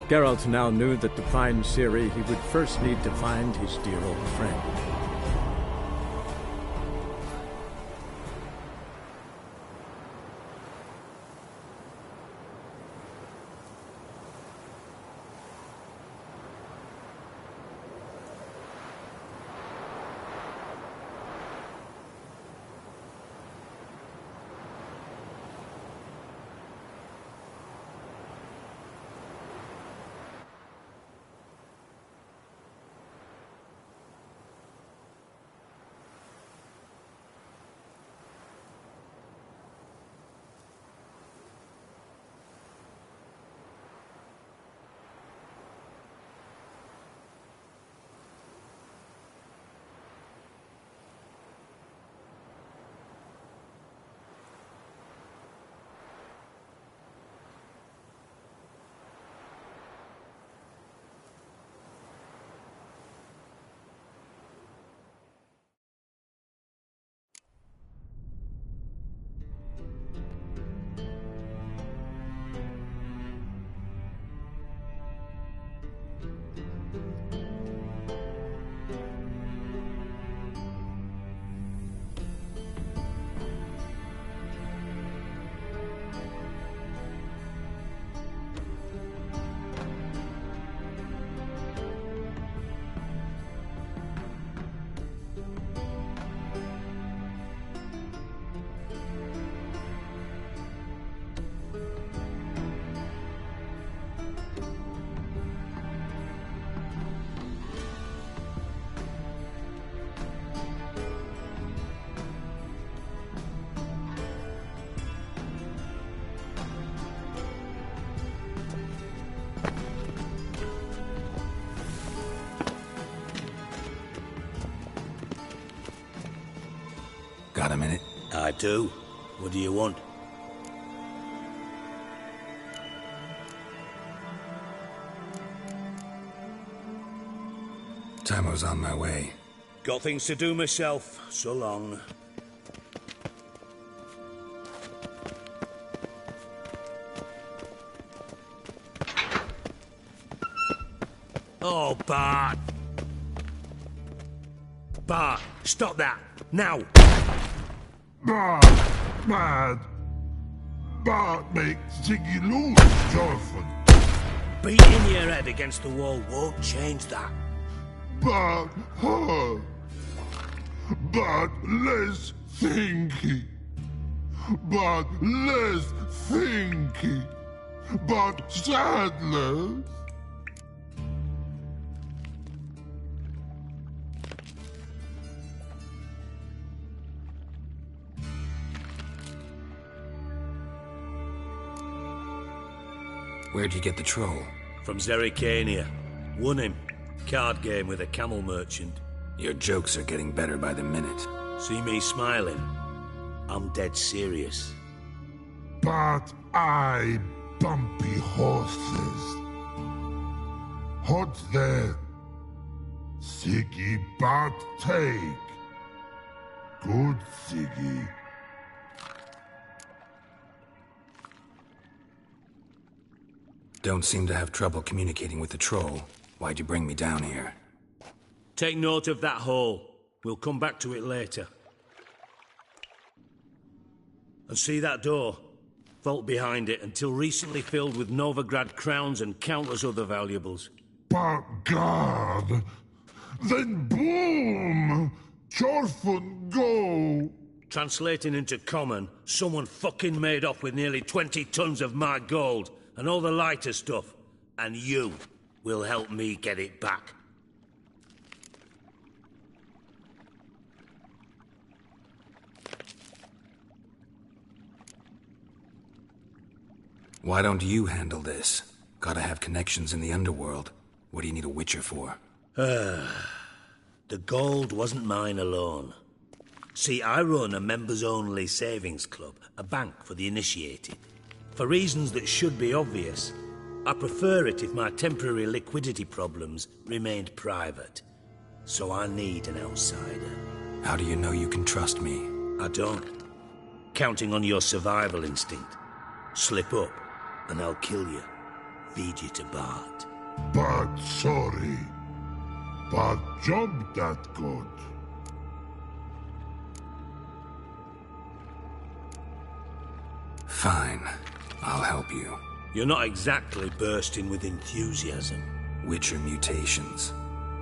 Geralt now knew that to find Ciri, he would first need to find his dear old friend. Got a minute? I do. What do you want? Time's on my way. Got things to do myself. So long. Oh, Bart! Bart, stop that! Now! Bad. Bart make Ziggy lose, Jorfin. Beating your head against the wall won't change that. Bart, Bart less thinky. Bart less thinky. Bart sadless. Where'd you get the troll? From Zerrikania. Won him. Card game with a camel merchant. Your jokes are getting better by the minute. See me smiling? I'm dead serious. But I bumpy horses. Hot there. Siggy but take. Good Siggy. Don't seem to have trouble communicating with the troll. Why'd you bring me down here? Take note of that hole. We'll come back to it later. And see that door? Vault behind it, until recently filled with Novigrad crowns and countless other valuables. But God! Then boom! Jorfun go! Translating into common, someone fucking made off with nearly 20 tons of my gold, and all the lighter stuff. And you will help me get it back. Why don't you handle this? Gotta have connections in the underworld. What do you need a witcher for? The gold wasn't mine alone. See, I run a members-only savings club, a bank for the initiated. For reasons that should be obvious, I prefer it if my temporary liquidity problems remained private. So I need an outsider. How do you know you can trust me? I don't. Counting on your survival instinct. Slip up, and I'll kill you. Feed you to Bart. but sorry. But job that good. Fine. I'll help you. You're not exactly bursting with enthusiasm. Witcher mutations.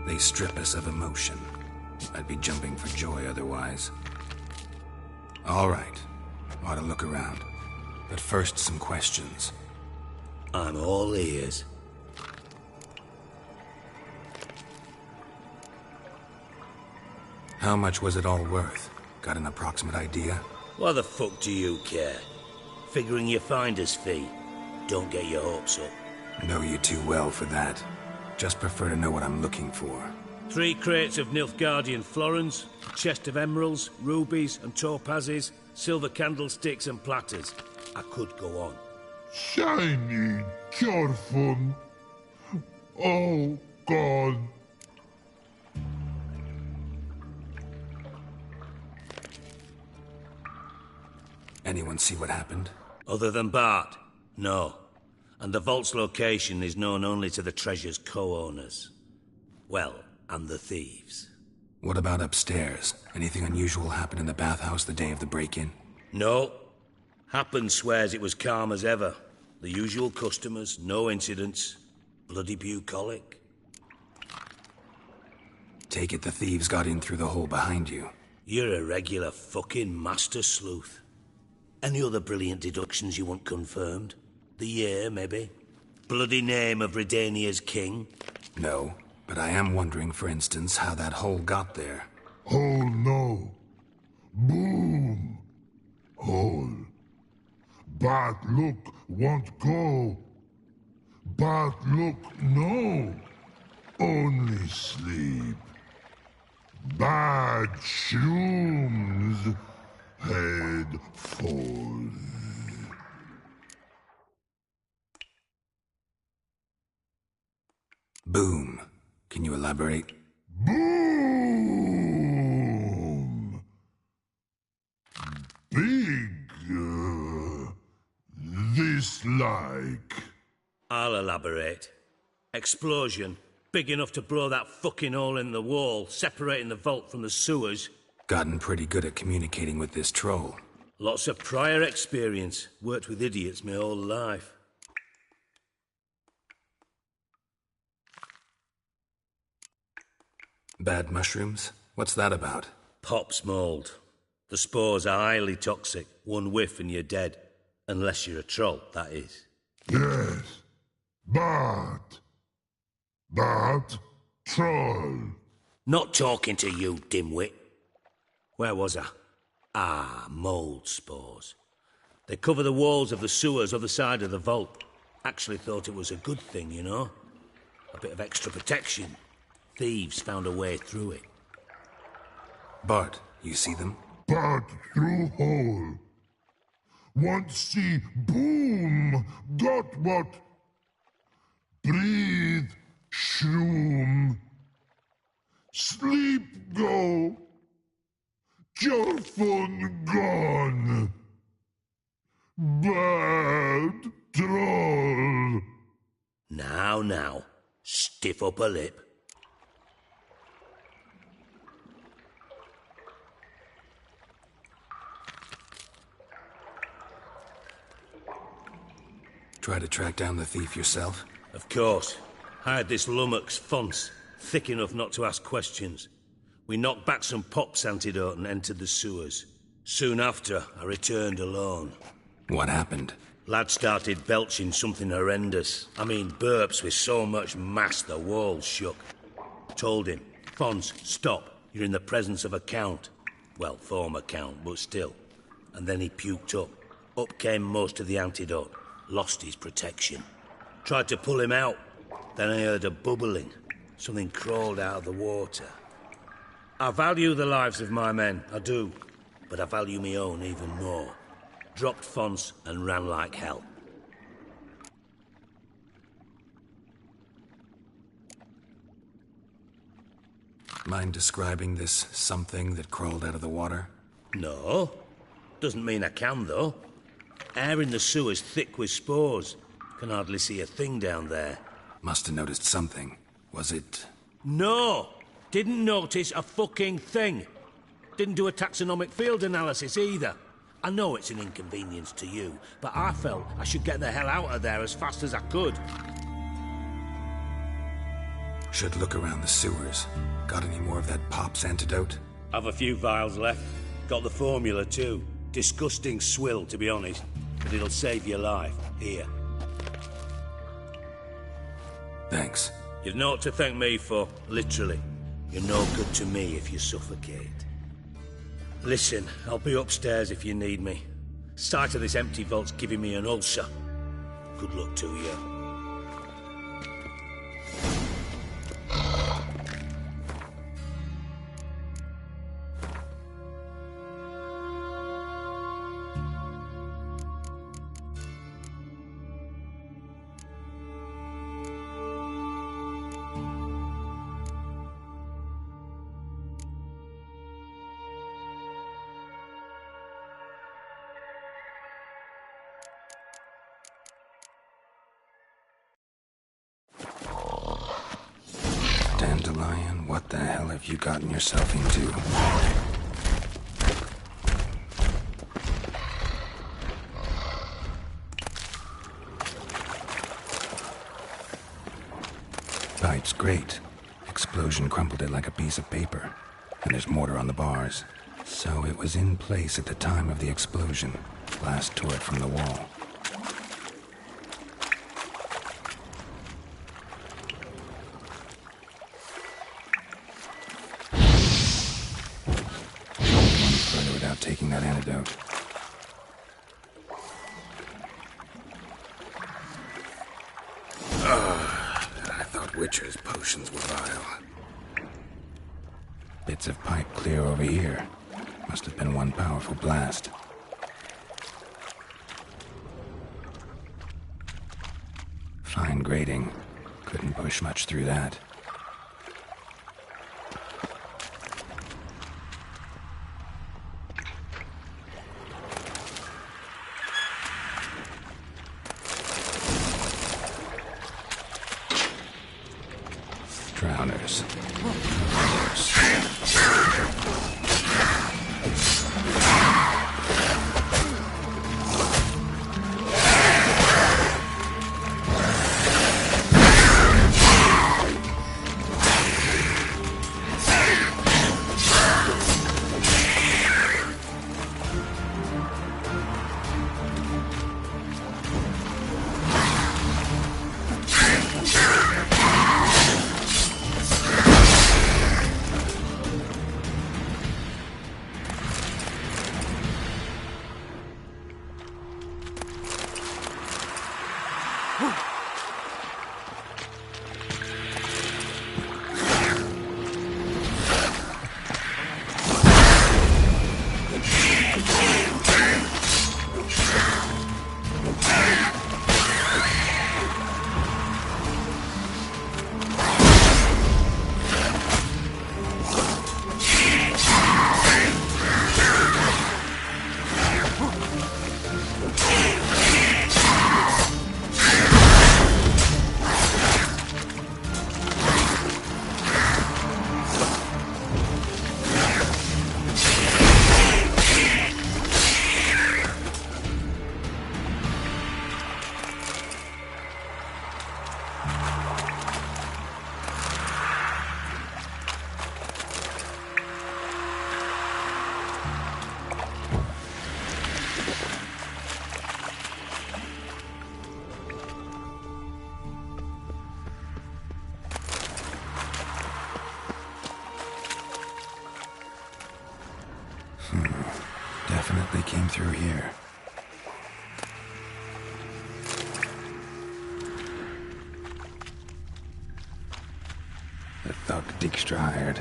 They strip us of emotion. I'd be jumping for joy otherwise. All right. Ought to look around. But first, some questions. I'm all ears. How much was it all worth? Got an approximate idea? Why the fuck do you care? Figuring your finder's fee. Don't get your hopes up. Know you too well for that. Just prefer to know what I'm looking for. 3 crates of Nilfgaardian florins, a chest of emeralds, rubies and topazes, silver candlesticks and platters. I could go on. Shiny Chorfun. Oh, God. Anyone see what happened? Other than Bart? No. And the vault's location is known only to the treasure's co-owners. Well, and the thieves. What about upstairs? Anything unusual happen in the bathhouse the day of the break-in? No. Happen swears it was calm as ever. The usual customers, no incidents. Bloody bucolic. Take it the thieves got in through the hole behind you. You're a regular fucking master sleuth. Any other brilliant deductions you want confirmed? The year, maybe? Bloody name of Redania's king? No, but I am wondering, for instance, how that hole got there. Oh, no. Boom. Hole. But look, won't go. But look, no. Only sleep. Bad shrooms. Head falls. Boom. Can you elaborate? Boom! Big, this like. I'll elaborate. Explosion. Big enough to blow that fucking hole in the wall, separating the vault from the sewers. Gotten pretty good at communicating with this troll. Lots of prior experience. Worked with idiots my whole life. Bad mushrooms? What's that about? Pops mold. The spores are highly toxic. One whiff and you're dead. Unless you're a troll, that is. Yes. But, troll. Not talking to you, dimwit. Where was I? Ah, mold spores. They cover the walls of the sewers other side of the vault. Actually thought it was a good thing, you know? A bit of extra protection. Thieves found a way through it. Bart, you see them? But through hole. Want see boom. Got what? Breathe. Shroom. Sleep go. Your phone gone. Bad troll. Now. Stiff upper lip. Try to track down the thief yourself? Of course. Hired this lummox Fons, thick enough not to ask questions. We knocked back some Pop's antidote and entered the sewers. Soon after, I returned alone. What happened? Lad started belching something horrendous. I mean, burps with so much mass the walls shook. Told him, Fons, stop. You're in the presence of a count. Well, former count, but still. And then he puked up. Up came most of the antidote. Lost his protection. Tried to pull him out. Then I heard a bubbling. Something crawled out of the water. I value the lives of my men, I do. But I value my own even more. Dropped Fons and ran like hell. Mind describing this something that crawled out of the water? No. Doesn't mean I can, though. Air in the sewer's thick with spores. Can hardly see a thing down there. Must have noticed something. Was it... No! Didn't notice a fucking thing. Didn't do a taxonomic field analysis either. I know it's an inconvenience to you, but I felt I should get the hell out of there as fast as I could. Should look around the sewers. Got any more of that Pop's antidote? I've a few vials left. Got the formula too. Disgusting swill, to be honest. But it'll save your life. Here. Thanks. You've naught to thank me for, literally. You're no good to me if you suffocate. Listen, I'll be upstairs if you need me. Sight of this empty vault's giving me an ulcer. Good luck to you. Dandelion, what the hell have you gotten yourself into? Pipe's great. Explosion crumpled it like a piece of paper. And there's mortar on the bars. So it was in place at the time of the explosion. Blast tore it from the wall. Further without taking that antidote. I thought Witcher's potions were vile. Bits of pipe clear over here. Must have been one powerful blast. Fine grating. Couldn't push much through that. Drowners. Definitely came through here. The thug Dijkstra hired.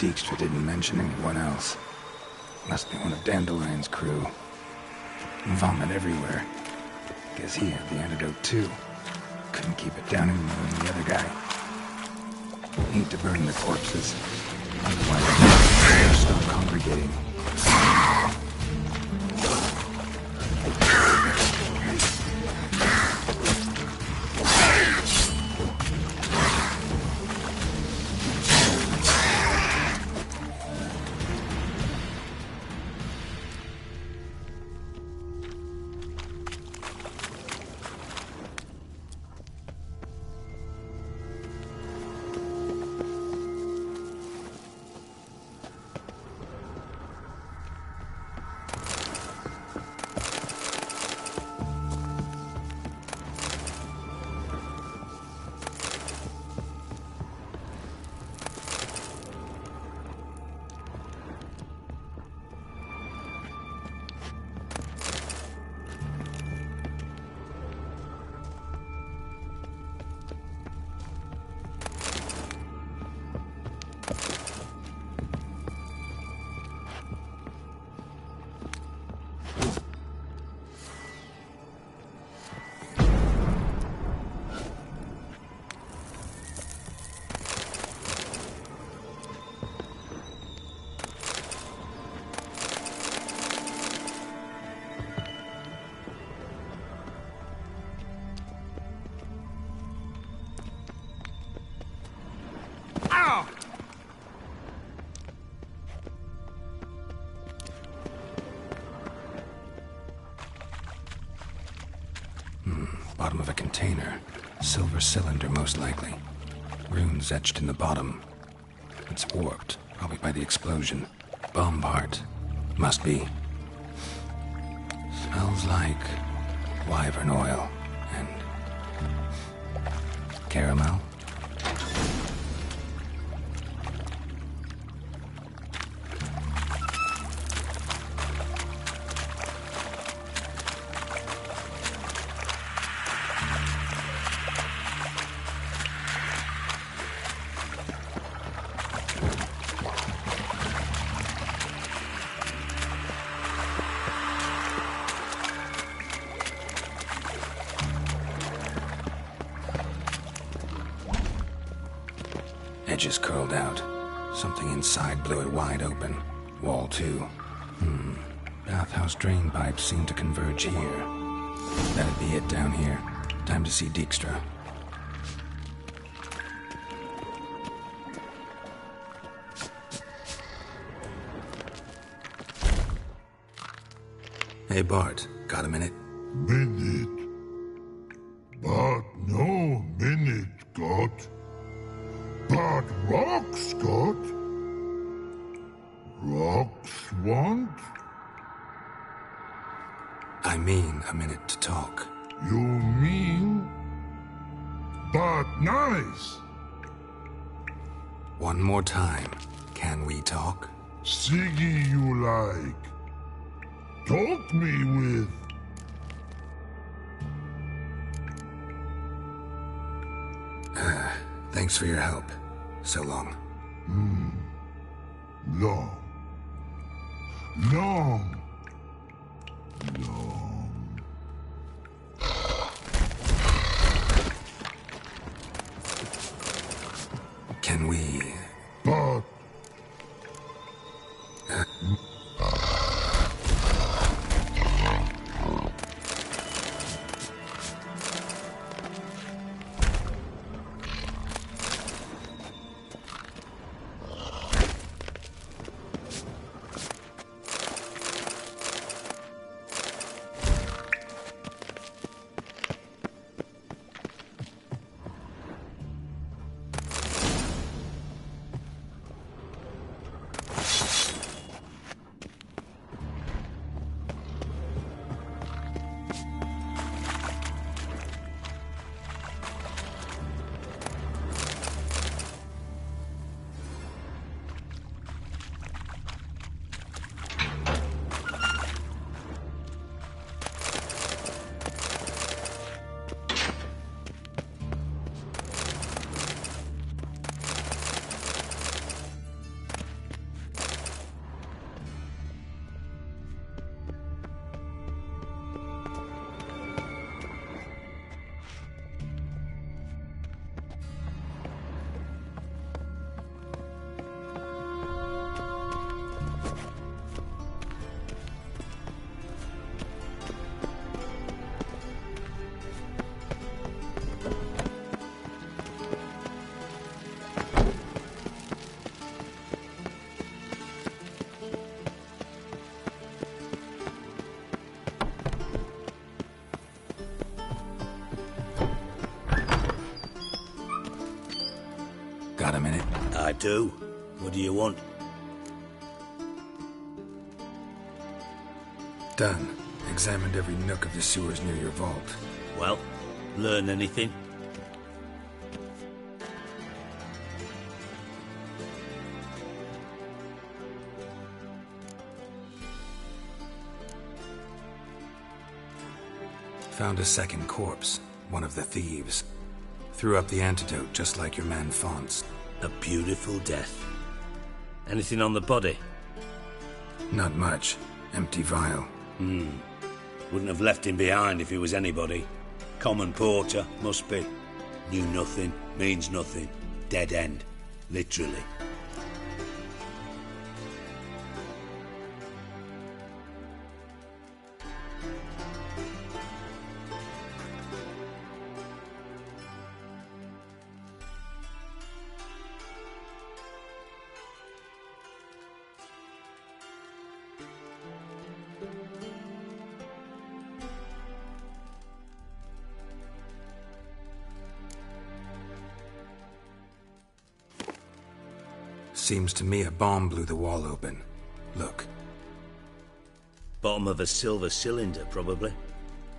Dijkstra didn't mention anyone else. Must be one of Dandelion's crew. Vomit everywhere. Guess he had the antidote too. Couldn't keep it down any more than the other guy. Need to burn the corpses. Otherwise, they'll stop congregating. Bottom of a container. Silver cylinder, most likely. Runes etched in the bottom. It's warped, probably by the explosion. Bomb part. Must be. Smells like wyvern oil and caramel. Edges curled out. Something inside blew it wide open. Wall too. Bathhouse drain pipes seem to converge here. That'd be it down here. Time to see Dijkstra. Hey Bart, got a minute? Minute. But no minute got. But rocks got. Rocks want? I mean a minute to talk. You mean? But nice. One more time. Can we talk? Siggy you like. Talk me with. Thanks for your help. So long. Long. Long. Long. Can we... But Got a minute? I do. What do you want? Done. Examined every nook of the sewers near your vault. Well, learn anything? Found a second corpse, one of the thieves. Threw up the antidote just like your man Fonts. A beautiful death. Anything on the body? Not much. Empty vial. Wouldn't have left him behind if he was anybody. Common porter, must be. Knew nothing, means nothing. Dead end. Literally. Seems to me a bomb blew the wall open. Look. Bottom of a silver cylinder, probably.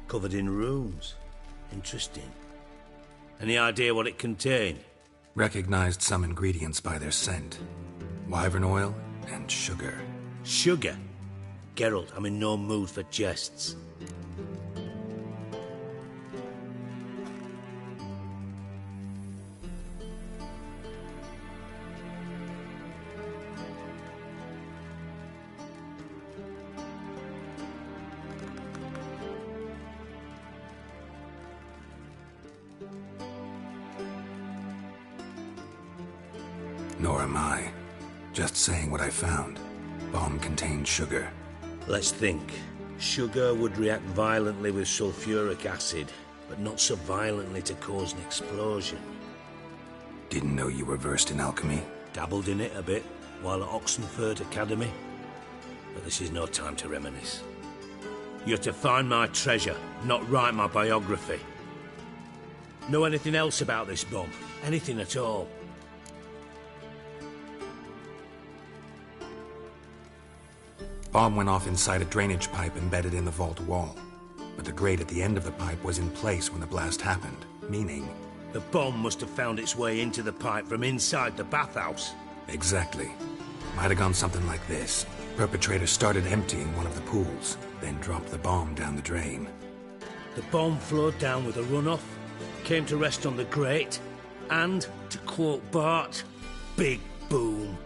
Covered in runes. Interesting. Any idea what it contained? Recognized some ingredients by their scent. Wyvern oil and sugar. Sugar? Geralt, I'm in no mood for jests. Nor am I. Just saying what I found. Bomb contained sugar. Let's think. Sugar would react violently with sulfuric acid, but not so violently to cause an explosion. Didn't know you were versed in alchemy. Dabbled in it a bit while at Oxenford Academy. But this is no time to reminisce. You're to find my treasure, not write my biography. Know anything else about this bomb? Anything at all? Bomb went off inside a drainage pipe embedded in the vault wall. But the grate at the end of the pipe was in place when the blast happened, meaning... The bomb must have found its way into the pipe from inside the bathhouse. Exactly. Might have gone something like this. Perpetrator started emptying one of the pools, then dropped the bomb down the drain. The bomb flowed down with a runoff, came to rest on the grate, and, to quote Bart, big boom.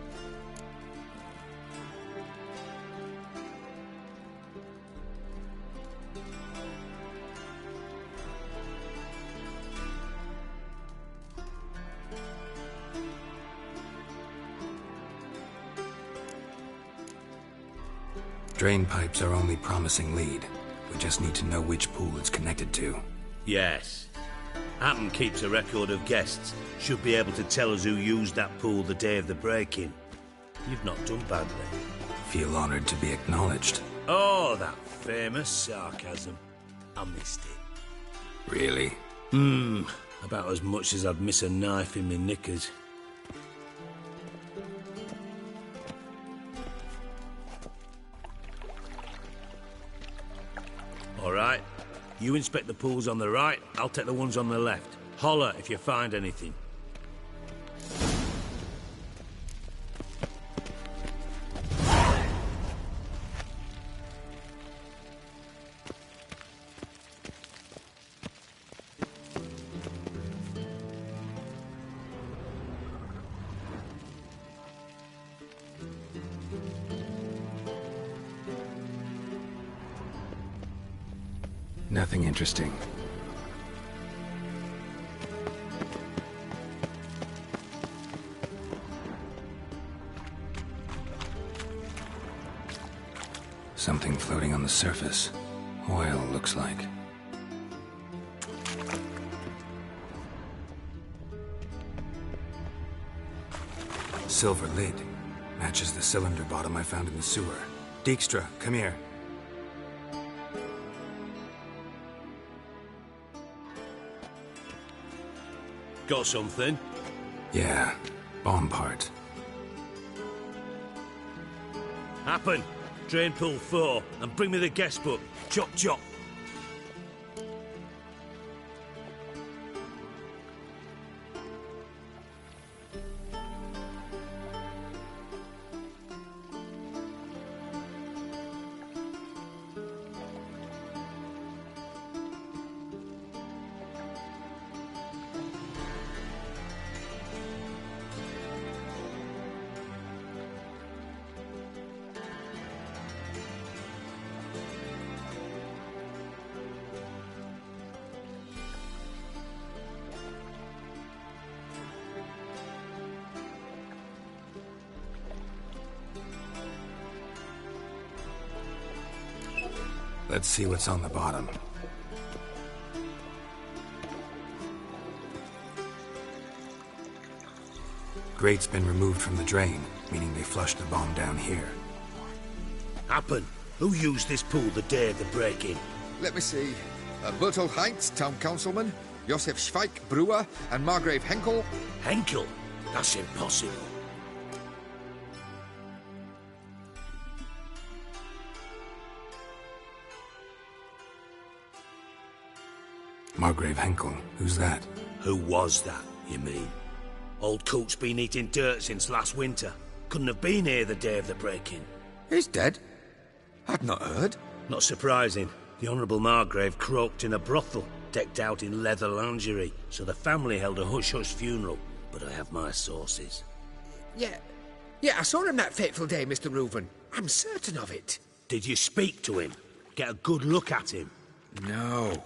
Drain pipes are only promising lead. We just need to know which pool it's connected to. Yes. Hatton keeps a record of guests. Should be able to tell us who used that pool the day of the break-in. You've not done badly. Feel honored to be acknowledged. Oh, that famous sarcasm. I missed it. Really? About as much as I'd miss a knife in me knickers. All right. You inspect the pools on the right, I'll take the ones on the left. Holler if you find anything. Nothing interesting. Something floating on the surface. Oil, looks like. Silver lid. Matches the cylinder bottom I found in the sewer. Dijkstra, come here. Got something? Yeah. Bomb part. Happen. Drain pool 4, and bring me the guest book. Chop chop. Let's see what's on the bottom. Grate's been removed from the drain, meaning they flushed the bomb down here. Happen. Who used this pool the day of the break-in? Let me see. Bertolt Heinz, town councilman, Josef Schweik, brewer, and Margrave Henkel. Henkel? That's impossible. Margrave Henkel, who's that? Who was that, you mean? Old Coot's been eating dirt since last winter. Couldn't have been here the day of the break-in. He's dead? I'd not heard. Not surprising. The Honourable Margrave croaked in a brothel, decked out in leather lingerie, so the family held a hush-hush funeral. But I have my sources. Yeah, I saw him that fateful day, Mr. Reuven. I'm certain of it. Did you speak to him? Get a good look at him? No.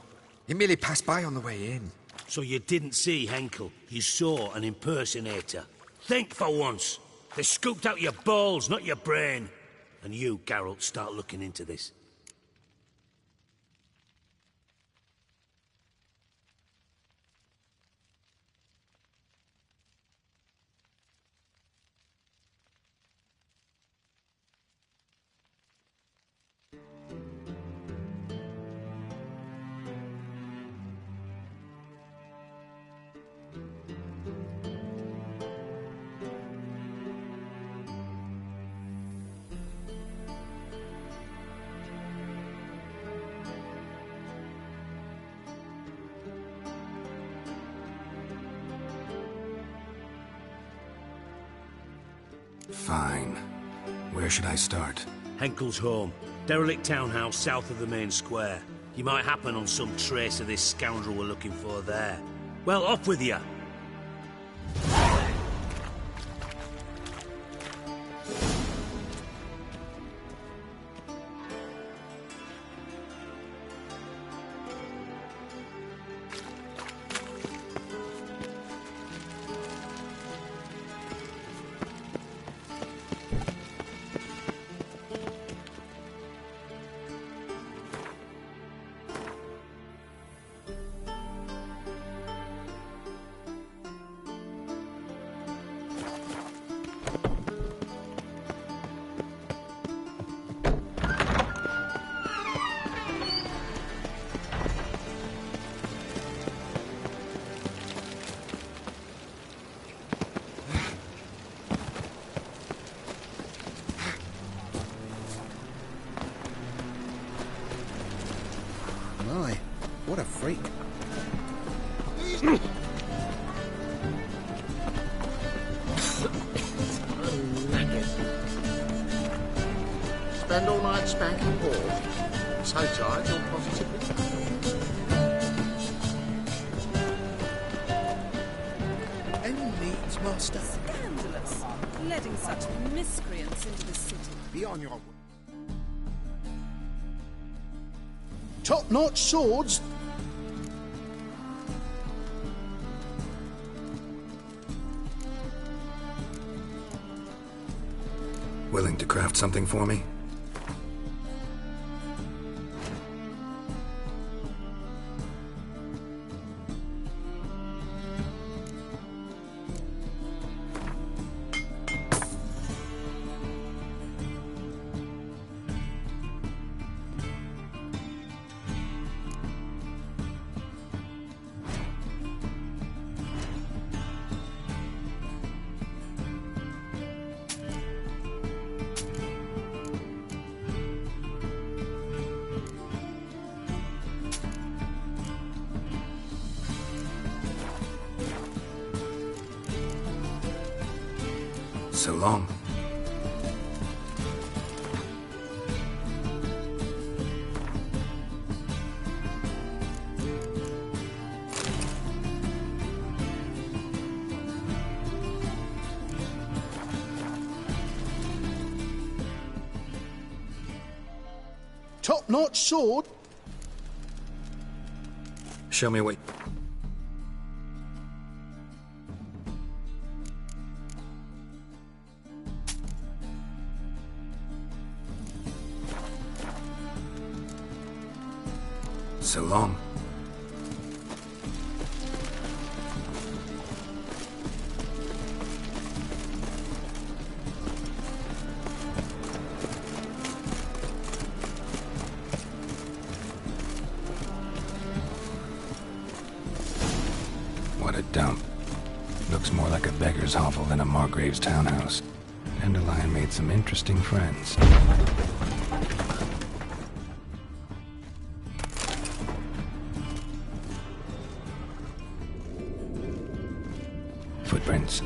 He merely passed by on the way in. So you didn't see Henkel. You saw an impersonator. Think for once. They scooped out your balls, not your brain. And you, Geralt, start looking into this. Fine. Where should I start? Henkel's home. Derelict townhouse south of the main square. You might happen on some trace of this scoundrel we're looking for there. Well, off with you. My, what a freak. Spend all night spanking Paul. So tired you're positively any needs, master? Scandalous. Letting such miscreants into the city. Be on your way. Top-notch swords. Willing to craft something for me? So long. Top-notch sword? Show me what... So long. What a dump. Looks more like a beggar's hovel than a Margrave's townhouse. Dandelion made some interesting friends. Footprints.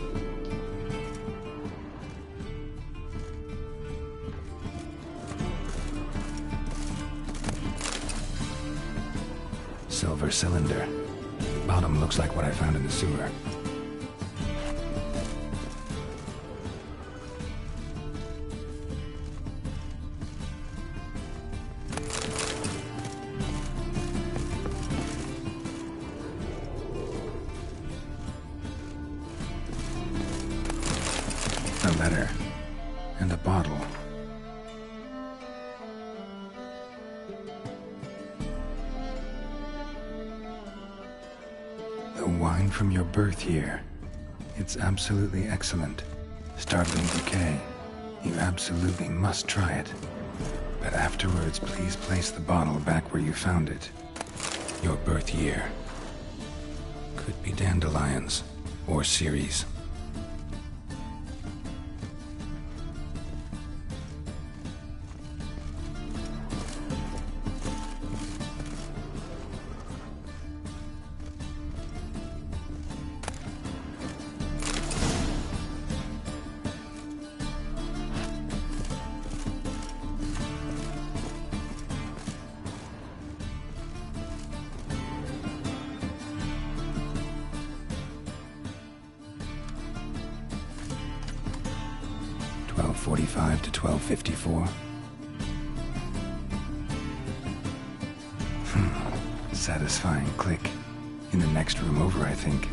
Silver cylinder. Bottom looks like what I found in the sewer. A letter. And a bottle. The wine from your birth year. It's absolutely excellent. Startling bouquet. You absolutely must try it. But afterwards, please place the bottle back where you found it. Your birth year. Could be dandelions. Or Ceres. .45 to 12:54. Satisfying click. In the next room over, I think.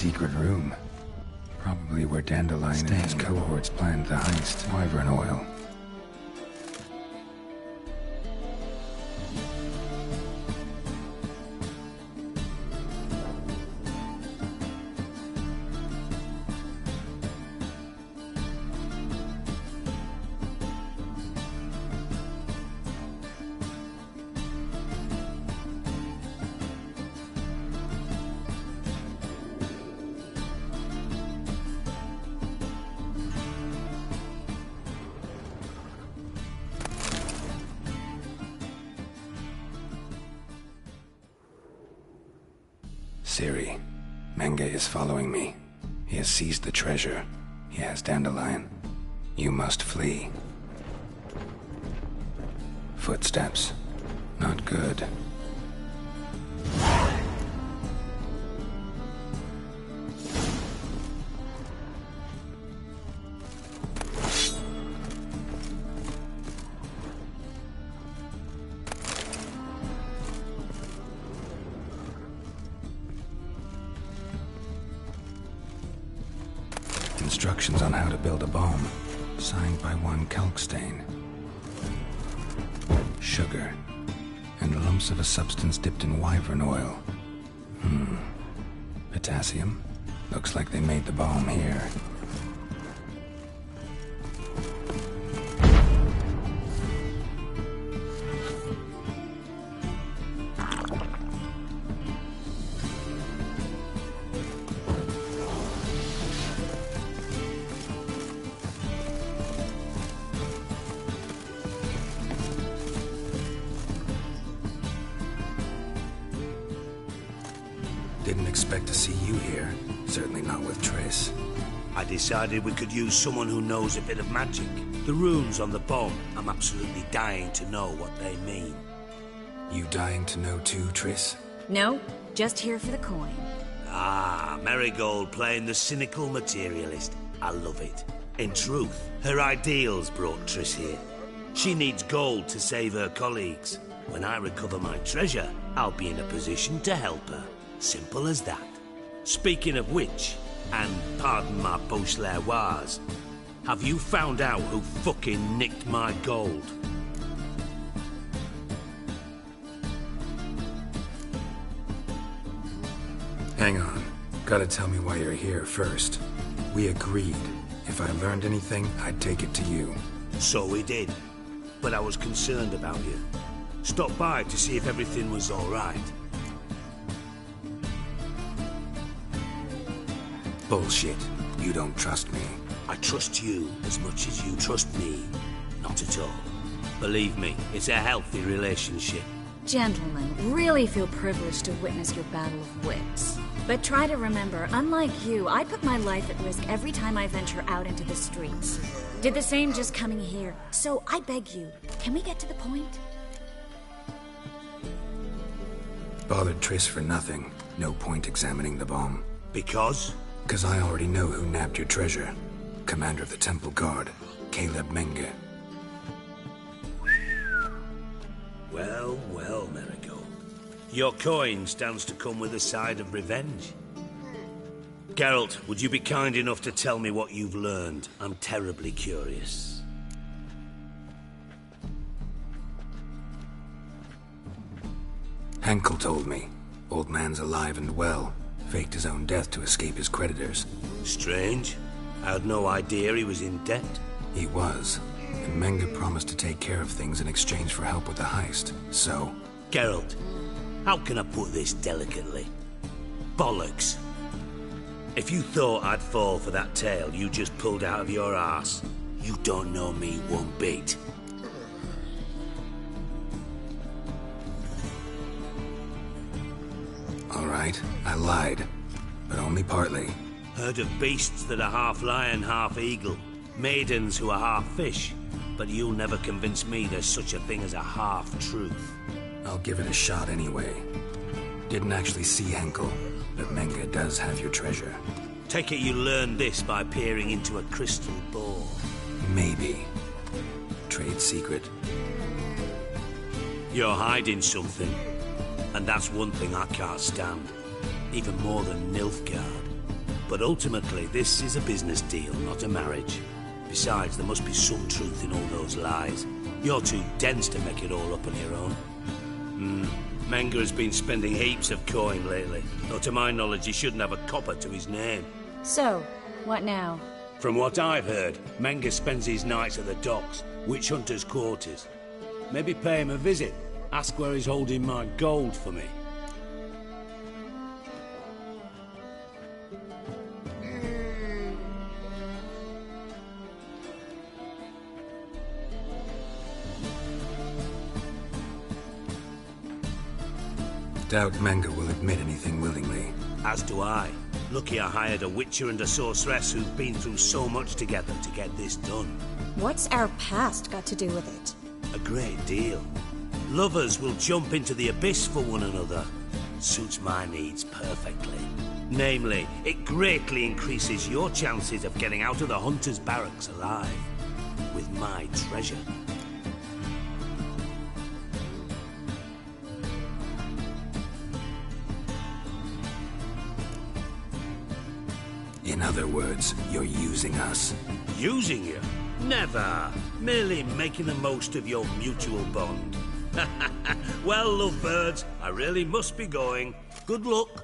secret room. Probably where Dandelion and his cohorts planned the heist. Wyvern oil. Ciri, Menge is following me. He has seized the treasure. He has Dandelion. You must flee. Footsteps. Not good. Instructions on how to build a bomb, signed by one Kalkstain. Sugar, and lumps of a substance dipped in wyvern oil. Potassium? Looks like they made the bomb here. Didn't expect to see you here. Certainly not with Triss. I decided we could use someone who knows a bit of magic. The runes on the bomb, I'm absolutely dying to know what they mean. You dying to know too, Triss? No, just here for the coin. Ah, Marigold playing the cynical materialist. I love it. In truth, her ideals brought Triss here. She needs gold to save her colleagues. When I recover my treasure, I'll be in a position to help her. Simple as that. Speaking of which, and pardon my Beauclervoise, have you found out who fucking nicked my gold? Hang on. Gotta tell me why you're here first. We agreed. If I learned anything, I'd take it to you. So we did. But I was concerned about you. Stopped by to see if everything was all right. Bullshit. You don't trust me. I trust you as much as you trust me. Not at all. Believe me, it's a healthy relationship. Gentlemen, really feel privileged to witness your battle of wits. But try to remember, unlike you, I put my life at risk every time I venture out into the streets. Did the same just coming here. So I beg you, can we get to the point? Bothered Triss for nothing. No point examining the bomb. Because? Because I already know who nabbed your treasure. Commander of the Temple Guard, Caleb Menge. Well, well, Marigold. Your coin stands to come with a side of revenge. Geralt, would you be kind enough to tell me what you've learned? I'm terribly curious. Henkel told me. Old man's alive and well. Faked his own death to escape his creditors. Strange. I had no idea he was in debt. He was. And Menge promised to take care of things in exchange for help with the heist. So... Geralt, how can I put this delicately? Bollocks. If you thought I'd fall for that tale you just pulled out of your arse, you don't know me one bit. All right, I lied. But only partly. Heard of beasts that are half lion, half eagle. Maidens who are half fish. But you'll never convince me there's such a thing as a half-truth. I'll give it a shot anyway. Didn't actually see Henkel, but Menge does have your treasure. Take it you learned this by peering into a crystal ball. Maybe. Trade secret. You're hiding something. And that's one thing I can't stand. Even more than Nilfgaard. But ultimately, this is a business deal, not a marriage. Besides, there must be some truth in all those lies. You're too dense to make it all up on your own. Menga has been spending heaps of coin lately, though to my knowledge he shouldn't have a copper to his name. So, what now? From what I've heard, Menga spends his nights at the docks, witch hunters' quarters. Maybe pay him a visit. Ask where he's holding my gold for me. Doubt Menga will admit anything willingly. As do I. Lucky I hired a witcher and a sorceress who've been through so much together to get this done. What's our past got to do with it? A great deal. Lovers will jump into the abyss for one another. Suits my needs perfectly. Namely, it greatly increases your chances of getting out of the hunter's barracks alive. With my treasure. In other words, you're using us. Using you? Never. Merely making the most of your mutual bond. Well, lovebirds, I really must be going. Good luck.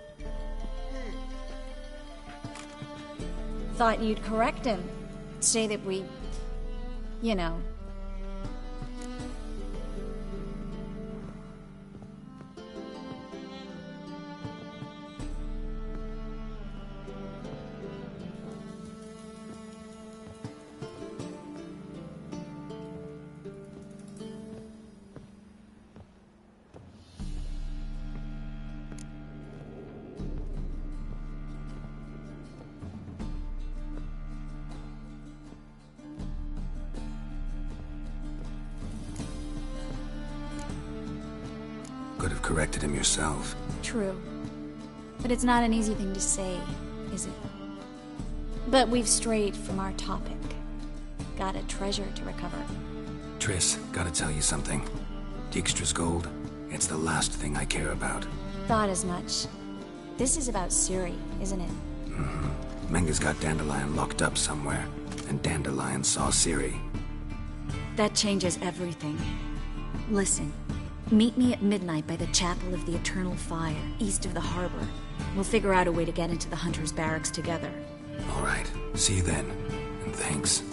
Thought you'd correct him. Say that we... you know... Could have corrected him yourself. True. But it's not an easy thing to say, is it? But we've strayed from our topic. Got a treasure to recover. Triss, gotta tell you something. Dijkstra's gold, it's the last thing I care about. Thought as much. This is about Ciri, isn't it? Mm-hmm. Menga's got Dandelion locked up somewhere, and Dandelion saw Ciri. That changes everything. Listen. Meet me at midnight by the Chapel of the Eternal Fire, east of the harbor. We'll figure out a way to get into the Hunter's barracks together. All right. See you then. And thanks.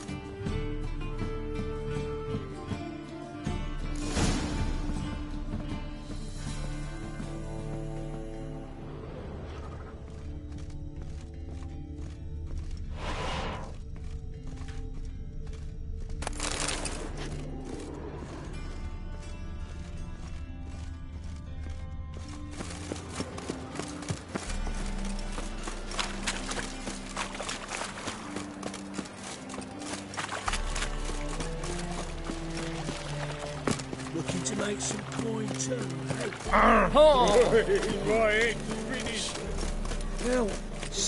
To make some coin too. Right, finish. Well,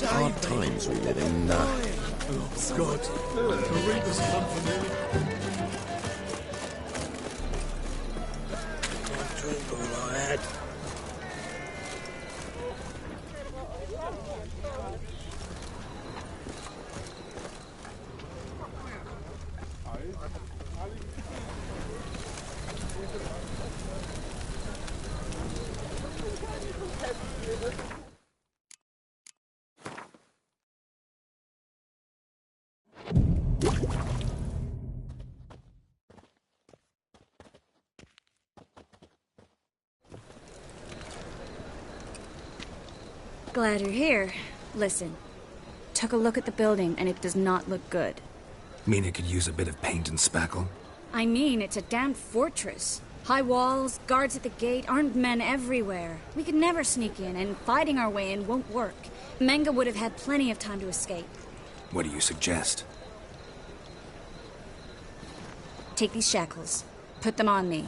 Hard times we live in now. Oh, God. The Reaper's company. I'll drink all I had. Glad you're here. Listen, took a look at the building and it does not look good. Mean it could use a bit of paint and spackle? I mean, it's a damn fortress. High walls, guards at the gate, armed men everywhere. We could never sneak in, and fighting our way in won't work. Menga would have had plenty of time to escape. What do you suggest? Take these shackles. Put them on me.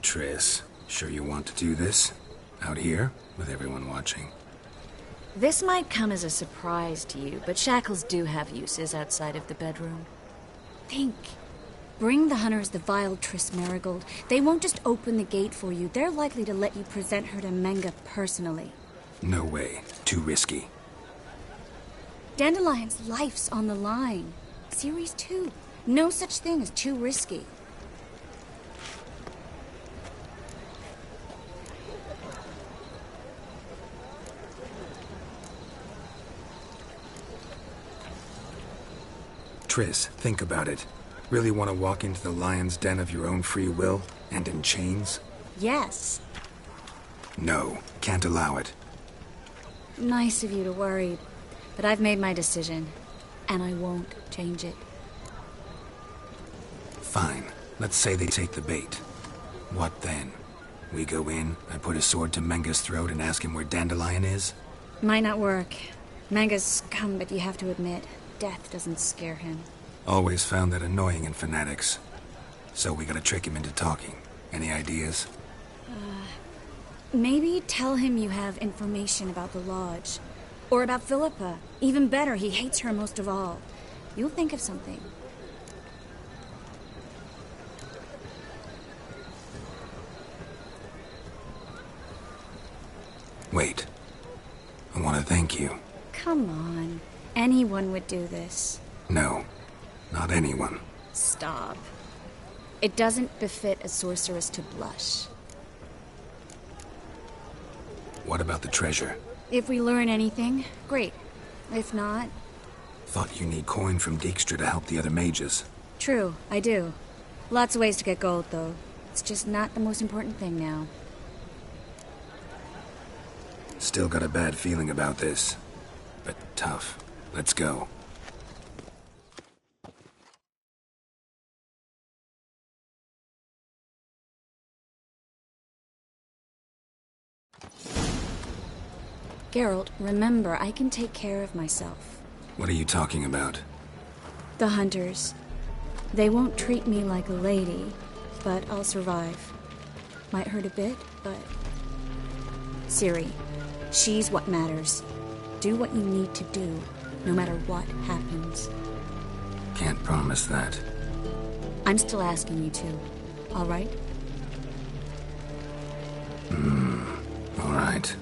Triss, sure you want to do this? Out here, with everyone watching? This might come as a surprise to you, but shackles do have uses outside of the bedroom. Think. Bring the hunters the vile Triss Marigold. They won't just open the gate for you. They're likely to let you present her to Menga personally. No way. Too risky. Dandelion's life's on the line. Series 2. No such thing as too risky. Triss, think about it. Really want to walk into the lion's den of your own free will, and in chains? Yes. No, can't allow it. Nice of you to worry, but I've made my decision, and I won't change it. Fine. Let's say they take the bait. What then? We go in, I put a sword to Menga's throat and ask him where Dandelion is? Might not work. Menga's scum, but you have to admit, death doesn't scare him. Always found that annoying in fanatics. So we gotta trick him into talking. Any ideas? Maybe tell him you have information about the Lodge. Or about Philippa. Even better, he hates her most of all. You'll think of something. Wait. I want to thank you. Come on. Anyone would do this. No. Not anyone. Stop. It doesn't befit a sorceress to blush. What about the treasure? If we learn anything, great. If not... Thought you need coin from Dijkstra to help the other mages. True, I do. Lots of ways to get gold, though. It's just not the most important thing now. Still got a bad feeling about this. But tough. Let's go. Geralt, remember, I can take care of myself. What are you talking about? The hunters. They won't treat me like a lady, but I'll survive. Might hurt a bit, but... Ciri, she's what matters. Do what you need to do, no matter what happens. Can't promise that. I'm still asking you to, all right? All right.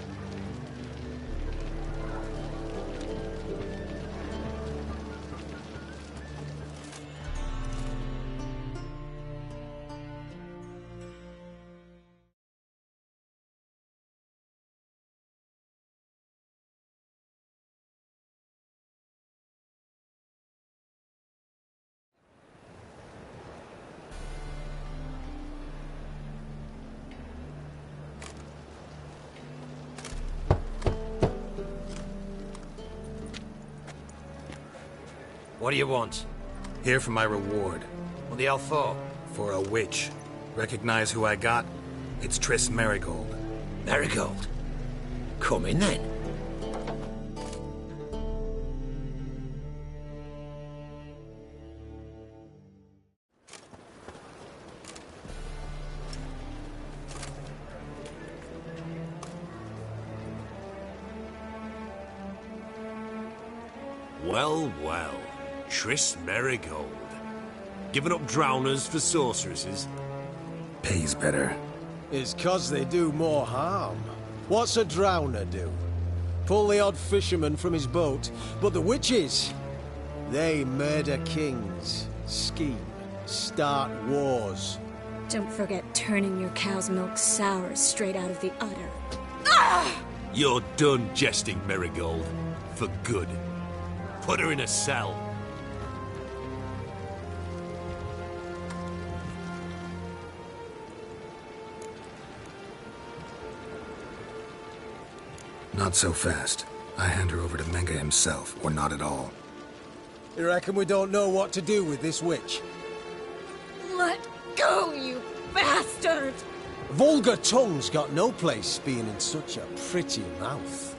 What do you want? Here for my reward. What the hell for? For a witch. Recognize who I got? It's Triss Marigold. Marigold? Come in then. Well, well. Triss Marigold. Giving up drowners for sorceresses? Pays better. It's 'cause they do more harm. What's a drowner do? Pull the odd fisherman from his boat, but the witches, they murder kings, scheme, start wars. Don't forget turning your cow's milk sour straight out of the udder. You're done jesting, Marigold. For good. Put her in a cell. Not so fast. I hand her over to Menga himself, or not at all. You reckon we don't know what to do with this witch? Let go, you bastard! Vulgar tongue's got no place being in such a pretty mouth.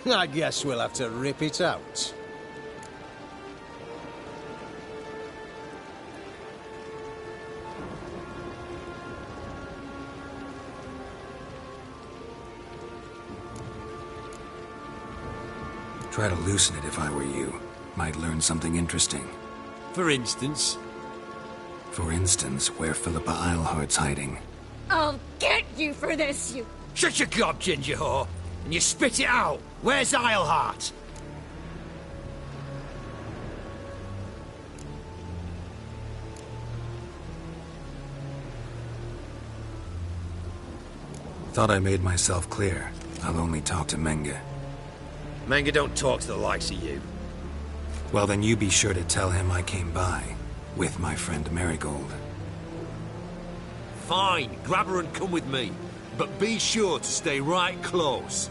I guess we'll have to rip it out. Try to loosen it if I were you. Might learn something interesting. For instance? For instance, where Philippa Eilhart's hiding. I'll get you for this, you... Shut your gob, ginger whore, and you spit it out. Where's Eilhart? Thought I made myself clear. I'll only talk to Menge. Menge don't talk to the likes of you. Well, then you be sure to tell him I came by. With my friend Marigold. Fine, grab her and come with me. But be sure to stay right close.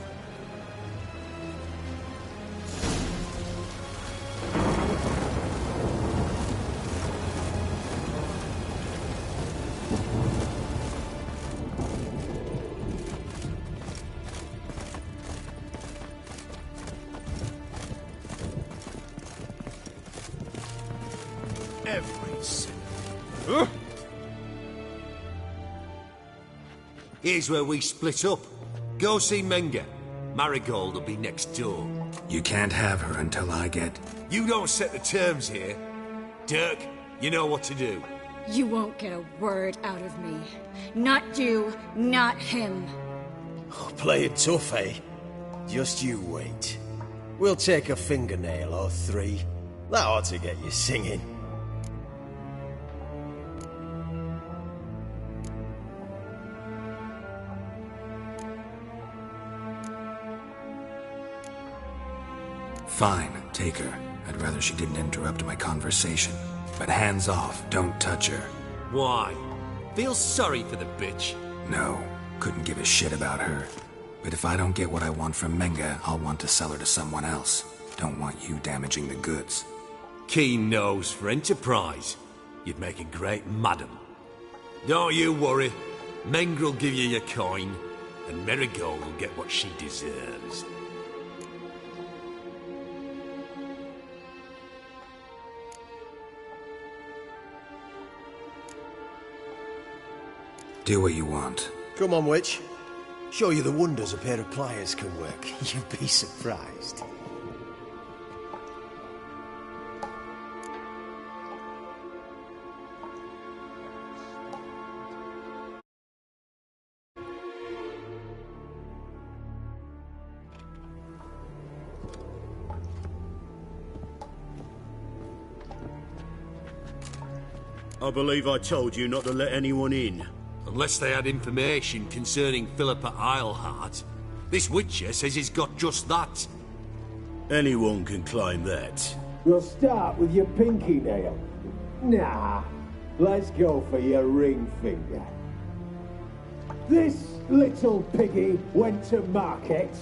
Here's where we split up. Go see Menge. Marigold will be next door. You can't have her until I get... You don't set the terms here. Dirk, you know what to do. You won't get a word out of me. Not you, not him. Oh, play it tough, eh? Just you wait. We'll take a fingernail or three. That ought to get you singing. Fine, take her. I'd rather she didn't interrupt my conversation. But hands off, don't touch her. Why? Feel sorry for the bitch? No, couldn't give a shit about her. But if I don't get what I want from Menge, I'll want to sell her to someone else. Don't want you damaging the goods. Keen nose for enterprise. You'd make a great madam. Don't you worry. Menge will give you your coin, and Marigold will get what she deserves. Do what you want. Come on, witch. Show you the wonders a pair of pliers can work. You'd be surprised. I believe I told you not to let anyone in. Unless they had information concerning Philippa Eilhart. This Witcher says he's got just that. Anyone can claim that. We'll start with your pinky nail. Nah, let's go for your ring finger. This little piggy went to market.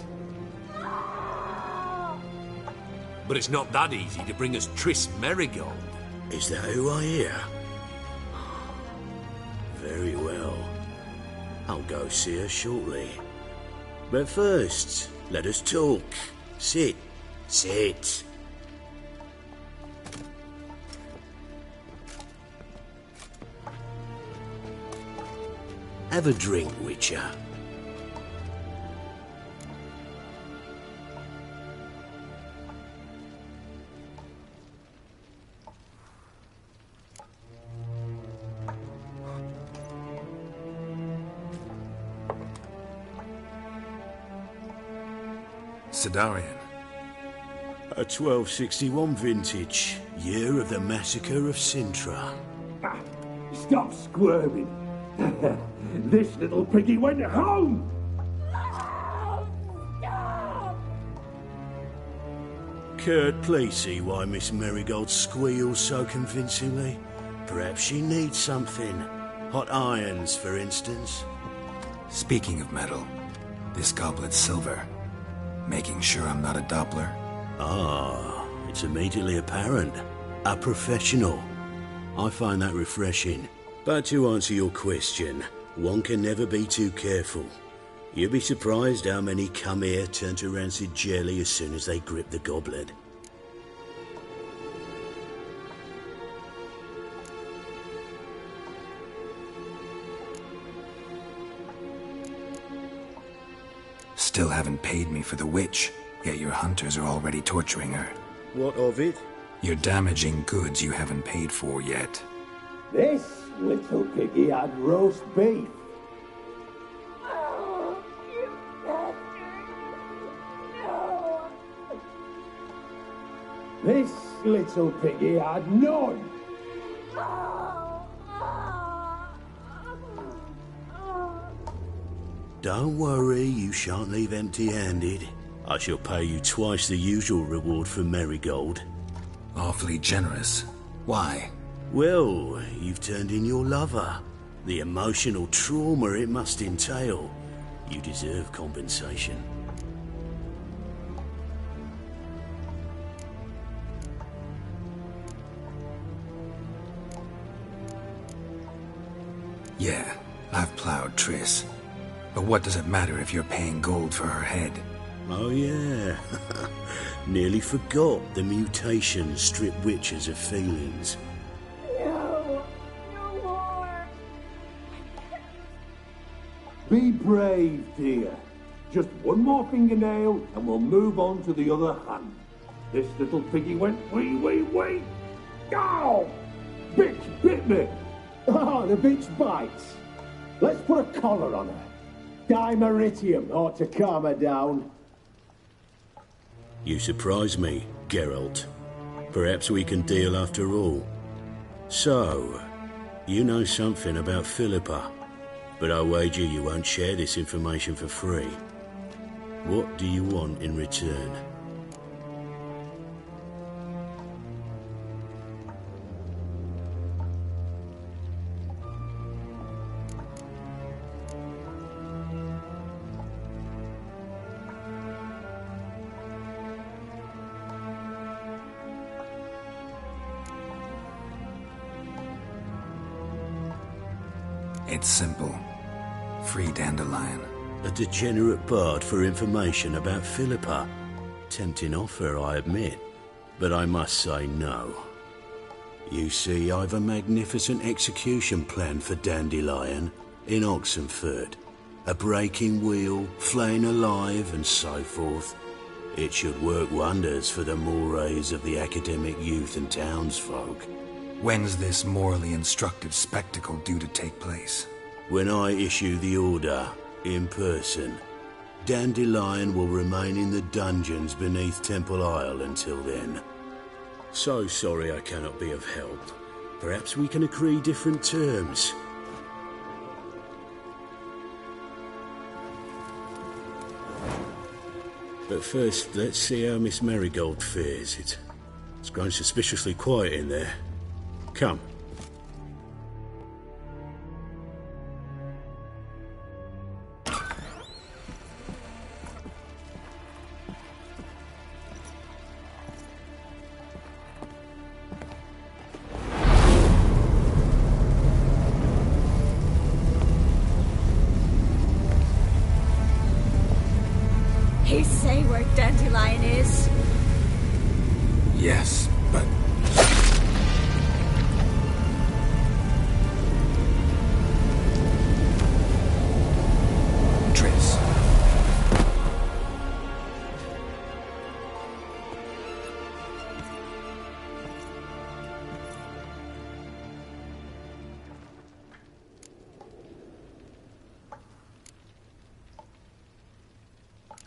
But it's not that easy to bring us Triss Marigold. Is that who I hear? Very well. I'll go see her shortly. But first, let us talk. Sit. Sit. Have a drink, Witcher. Sidarian. A 1261 vintage, year of the massacre of Sintra. Stop squirming. This little piggy went home. Kurt, please see why Miss Marigold squeals so convincingly. Perhaps she needs something. Hot irons, for instance. Speaking of metal, this goblet's silver. Making sure I'm not a Doppler. Ah, it's immediately apparent. A professional. I find that refreshing. But to answer your question, one can never be too careful. You'd be surprised how many come here turn to rancid jelly as soon as they grip the goblet. Still haven't paid me for the witch, yet your hunters are already torturing her. What of it? You're damaging goods you haven't paid for yet. This little piggy had roast beef. Oh, you bastard. No. This little piggy had none. Don't worry, you shan't leave empty-handed. I shall pay you twice the usual reward for Marigold. Awfully generous. Why? Well, you've turned in your lover. The emotional trauma it must entail. You deserve compensation. Yeah, I've plowed Triss. But what does it matter if you're paying gold for her head? Oh yeah. Nearly forgot the mutations strip witches of feelings. No. No more. Be brave, dear. Just one more fingernail and we'll move on to the other hand. This little piggy went wee. Ow! Bitch bit me! Oh, the bitch bites. Let's put a collar on her. Dimeritium ought to calm her down. You surprise me, Geralt. Perhaps we can deal after all. So, you know something about Philippa, but I wager you won't share this information for free. What do you want in return? It's simple. Free Dandelion. A degenerate bard for information about Philippa. Tempting offer, I admit, but I must say no. You see, I've a magnificent execution plan for Dandelion in Oxenford. A breaking wheel, flaying alive, and so forth. It should work wonders for the mores of the academic youth and townsfolk. When's this morally instructive spectacle due to take place? When I issue the order, in person. Dandelion will remain in the dungeons beneath Temple Isle until then. So sorry I cannot be of help. Perhaps we can agree different terms. But first, let's see how Miss Marigold fares. It's grown suspiciously quiet in there. Come. He say where Dandelion is? Yes, but... Triss.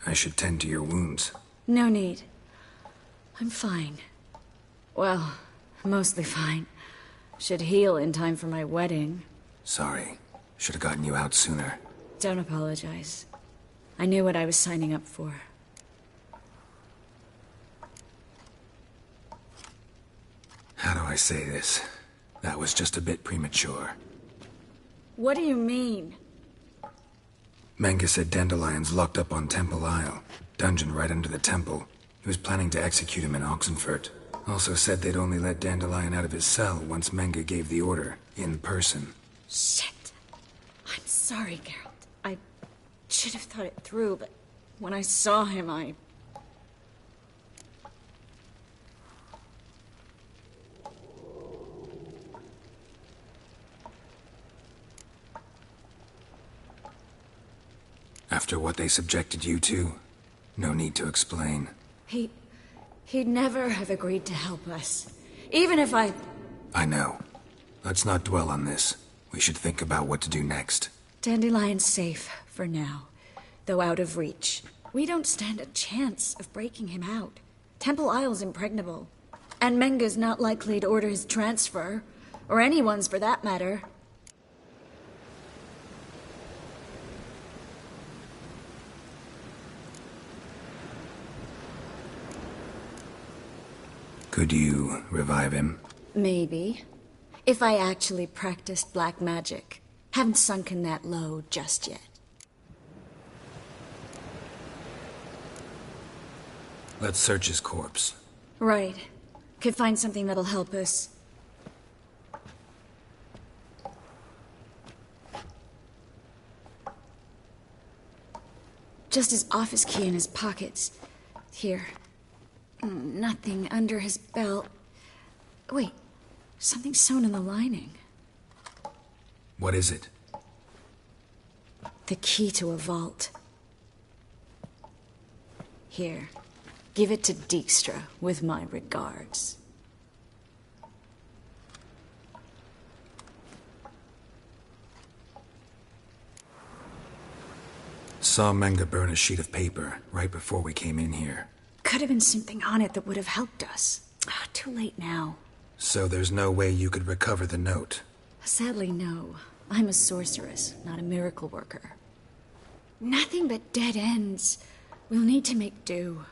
I should tend to your wounds. No need. I'm fine. Well, mostly fine. Should heal in time for my wedding. Sorry. Should have gotten you out sooner. Don't apologize. I knew what I was signing up for. How do I say this? That was just a bit premature. What do you mean? Menge said Dandelion's locked up on Temple Isle. Dungeon right under the temple. He was planning to execute him in Oxenfurt. Also said they'd only let Dandelion out of his cell once Menge gave the order, in person. Shit. I'm sorry, Geralt. I should have thought it through, but when I saw him, I... After what they subjected you to, no need to explain. He'd never have agreed to help us. Even if I know. Let's not dwell on this. We should think about what to do next. Dandelion's safe, for now. Though out of reach. We don't stand a chance of breaking him out. Temple Isle's impregnable. And Menga's not likely to order his transfer. Or anyone's, for that matter. Could you revive him? Maybe. If I actually practiced black magic. Haven't sunken that low just yet. Let's search his corpse. Right. Could find something that'll help us. Just his office key in his pockets. Here. Nothing under his belt. Wait. Something sewn in the lining. What is it? The key to a vault. Here. Give it to Dijkstra, with my regards. Saw Menga burn a sheet of paper right before we came in here. Could have been something on it that would have helped us. Too late now. So there's no way you could recover the note? Sadly, no. I'm a sorceress, not a miracle worker. Nothing but dead ends. We'll need to make do.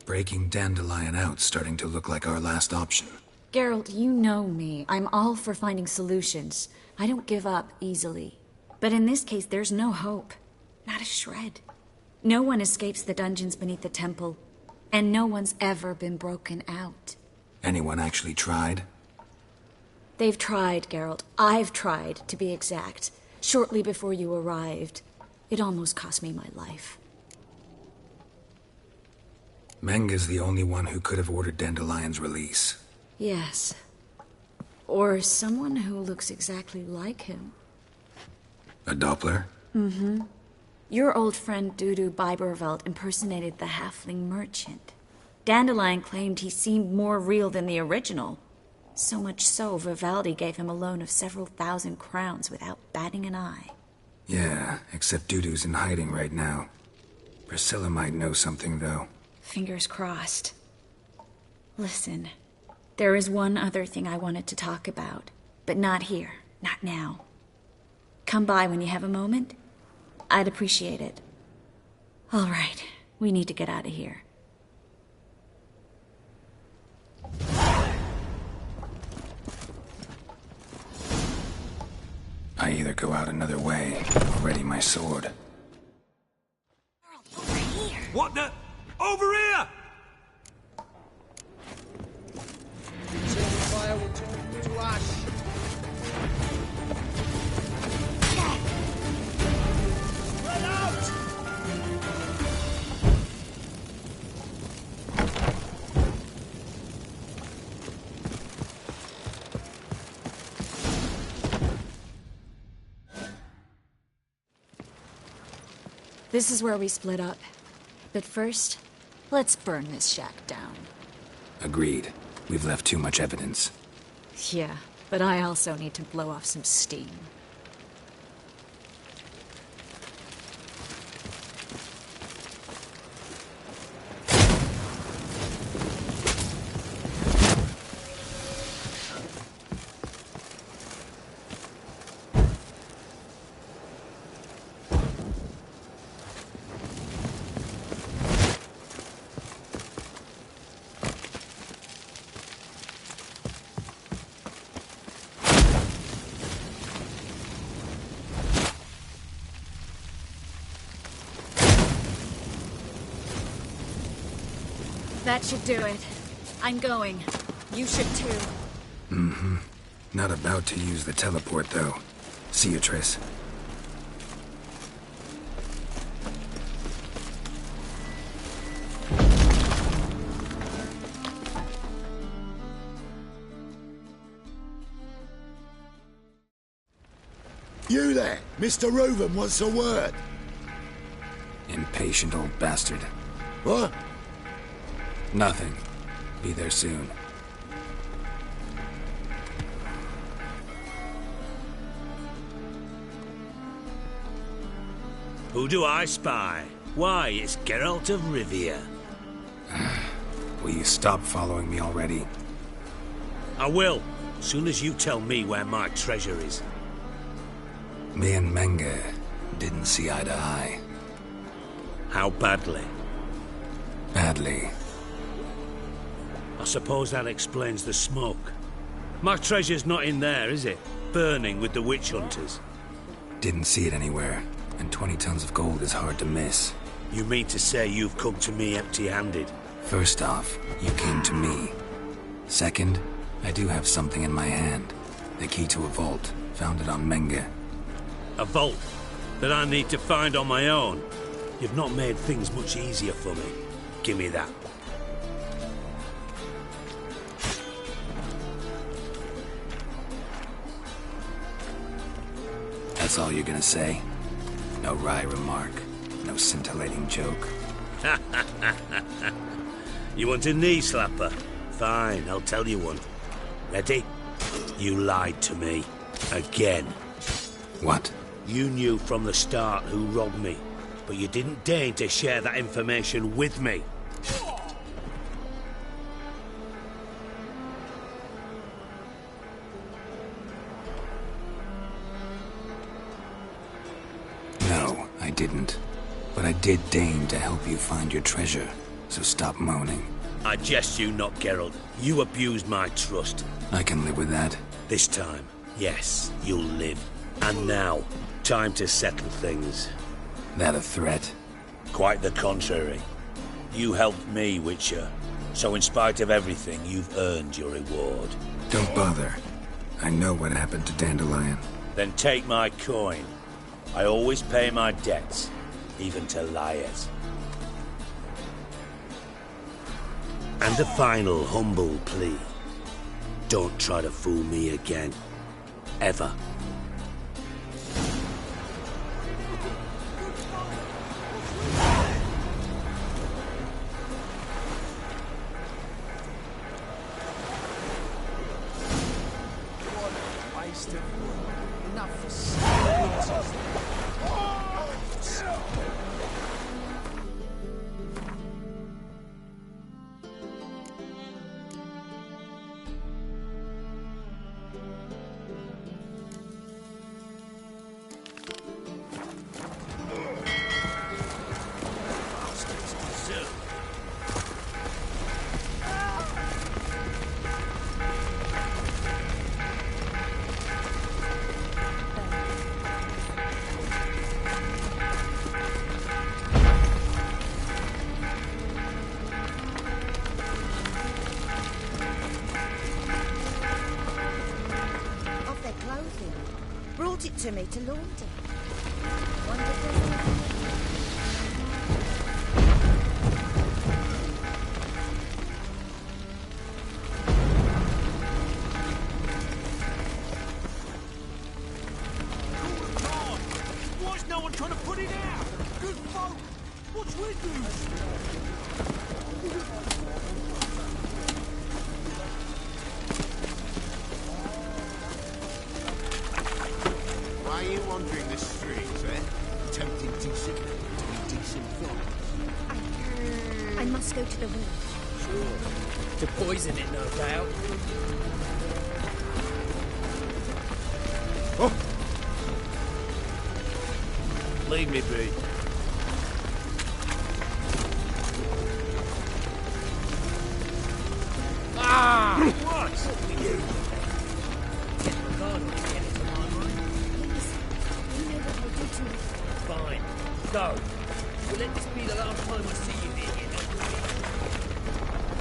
Breaking Dandelion out's starting to look like our last option. Geralt, you know me. I'm all for finding solutions. I don't give up easily. But in this case, there's no hope. Not a shred. No one escapes the dungeons beneath the temple. And no one's ever been broken out. Anyone actually tried? They've tried, Geralt. I've tried, to be exact. Shortly before you arrived. It almost cost me my life. Menga's the only one who could have ordered Dandelion's release. Yes. Or someone who looks exactly like him. A Doppler? Mm-hmm. Your old friend Dudu Biberveld impersonated the halfling merchant. Dandelion claimed he seemed more real than the original. So much so, Vivaldi gave him a loan of several thousand crowns without batting an eye. Yeah, except Dudu's in hiding right now. Priscilla might know something, though. Fingers crossed. Listen, there is one other thing I wanted to talk about, but not here, not now. Come by when you have a moment. I'd appreciate it. All right, we need to get out of here. I either go out another way or ready my sword. Over here! What the? Over here! Fire will turn to ash. Spread out! This is where we split up. But first, let's burn this shack down. Agreed. We've left too much evidence. Yeah, but I also need to blow off some steam. That should do it. I'm going. You should too. Mm-hmm. Not about to use the teleport, though. See you, Triss. You there! Mr. Reuven wants a word. Impatient old bastard. What? Nothing. Be there soon. Who do I spy? Why, it's Geralt of Rivia. Will you stop following me already? I will, soon as you tell me where my treasure is. Me and Menge didn't see eye to eye. How badly? Badly. I suppose that explains the smoke. My treasure's not in there, is it? Burning with the witch hunters. Didn't see it anywhere, and 20 tons of gold is hard to miss. You mean to say you've come to me empty-handed? First off, you came to me. Second, I do have something in my hand. The key to a vault, found it on Menge. A vault that I need to find on my own? You've not made things much easier for me. Give me that. That's all you're gonna say? No wry remark, no scintillating joke. You want a knee slapper? Fine, I'll tell you one. Ready? You lied to me. Again. What? You knew from the start who robbed me, but you didn't deign to share that information with me. No, I didn't. But I did deign to help you find your treasure, so stop moaning. I jest you not, Geralt. You abused my trust. I can live with that. This time, yes, you'll live. And now, time to settle things. That a threat? Quite the contrary. You helped me, Witcher. So in spite of everything, you've earned your reward. Don't bother. I know what happened to Dandelion. Then take my coin. I always pay my debts, even to liars. And a final humble plea. Don't try to fool me again. Ever. Brought it to me to launder. Wonderful. Why's no one trying to put it out? Good folk! What's with you? Why are you wandering the streets, eh? Tempting decent men to be decent villains. I must go to the well. Sure. To poison it, no doubt. Oh! Leave me be. Ah! What? You. Fine. Go. Will let this be the last time I see you here,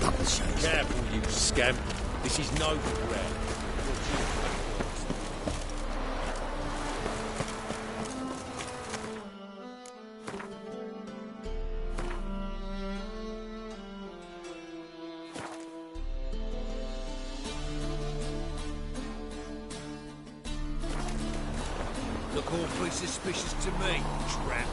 Double shows. Careful, you scamp. This is no regret. Look awfully suspicious to me, tramp.